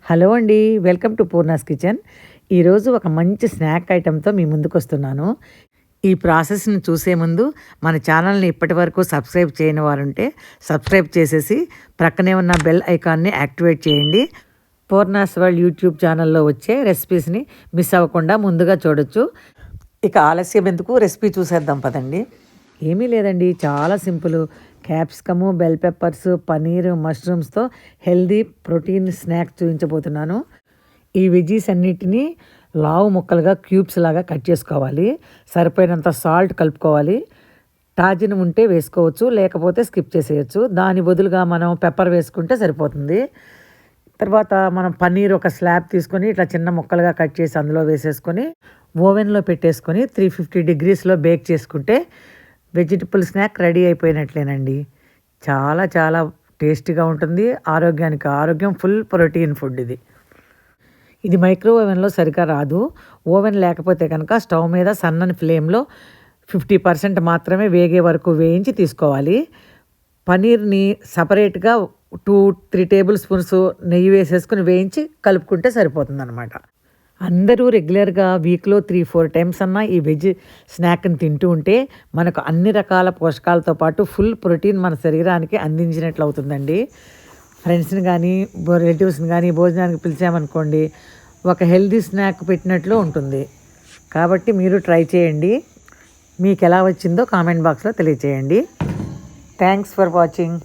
Hello అండి, welcome to Poorna's kitchen. ఈరోజు ఒక మంచి స్నాక్ ఐటెంతో మీ ముందుకు వస్తున్నాను. ఈ ప్రాసెస్ని చూసే ముందు మన ఛానల్ని ఇప్పటి వరకు సబ్స్క్రైబ్ చేయని వారుంటే సబ్స్క్రైబ్ చేసేసి ప్రక్కనే ఉన్న బెల్ ఐకాన్ని యాక్టివేట్ చేయండి. పూర్ణాస్ వరల్డ్ యూట్యూబ్ ఛానల్లో వచ్చే రెసిపీస్ని మిస్ అవ్వకుండా ముందుగా చూడొచ్చు. ఇక ఆలస్యం ఎందుకు, రెసిపీ చూసేద్దాం పదండి. ఏమీ లేదండి, చాలా simple. Capsicum, bell peppers, paneer, మష్రూమ్స్తో హెల్దీ ప్రోటీన్ స్నాక్ చూపించబోతున్నాను. ఈ వెజీస్ అన్నిటినీ లావు ముక్కలుగా క్యూబ్స్ లాగా కట్ చేసుకోవాలి. సరిపోయినంత సాల్ట్ కలుపుకోవాలి. టాజిన్ ఉంటే వేసుకోవచ్చు, లేకపోతే స్కిప్ చేసేయచ్చు. దాని బదులుగా మనం పెప్పర్ వేసుకుంటే సరిపోతుంది. తర్వాత మనం పన్నీర్ ఒక స్లాబ్ తీసుకొని ఇట్లా చిన్న ముక్కలుగా కట్ చేసి అందులో వేసేసుకొని ఓవెన్లో పెట్టేసుకొని 350 degreesలో బేక్ చేసుకుంటే వెజిటబుల్ స్నాక్ రెడీ అయిపోయినట్లేనండి. చాలా చాలా టేస్టీగా ఉంటుంది. ఆరోగ్యానికి ఆరోగ్యం, ఫుల్ ప్రోటీన్ ఫుడ్ ఇది మైక్రో ఓవెన్లో సరిగా రాదు. ఓవెన్ లేకపోతే కనుక స్టవ్ మీద సన్నని ఫ్లేమ్లో 50% మాత్రమే వేగే వరకు వేయించి తీసుకోవాలి. పనీర్ని సపరేట్గా 2-3 టేబుల్ స్పూన్స్ నెయ్యి వేసేసుకుని వేయించి కలుపుకుంటే సరిపోతుంది అన్నమాట. అందరూ రెగ్యులర్గా వీక్లో 3-4 టైమ్స్ అన్నా ఈ వెజ్ స్నాక్ని తింటూ ఉంటే మనకు అన్ని రకాల పోషకాలతో పాటు ఫుల్ ప్రోటీన్ మన శరీరానికి అందించినట్లు అవుతుందండి. ఫ్రెండ్స్ని కానీ రిలేటివ్స్ని కానీ భోజనానికి పిలిచామనుకోండి, ఒక హెల్దీ స్నాక్ పెట్టినట్లు ఉంటుంది. కాబట్టి మీరు ట్రై చేయండి. మీకు ఎలా వచ్చిందో కామెంట్ బాక్స్లో తెలియచేయండి. Thanks for watching.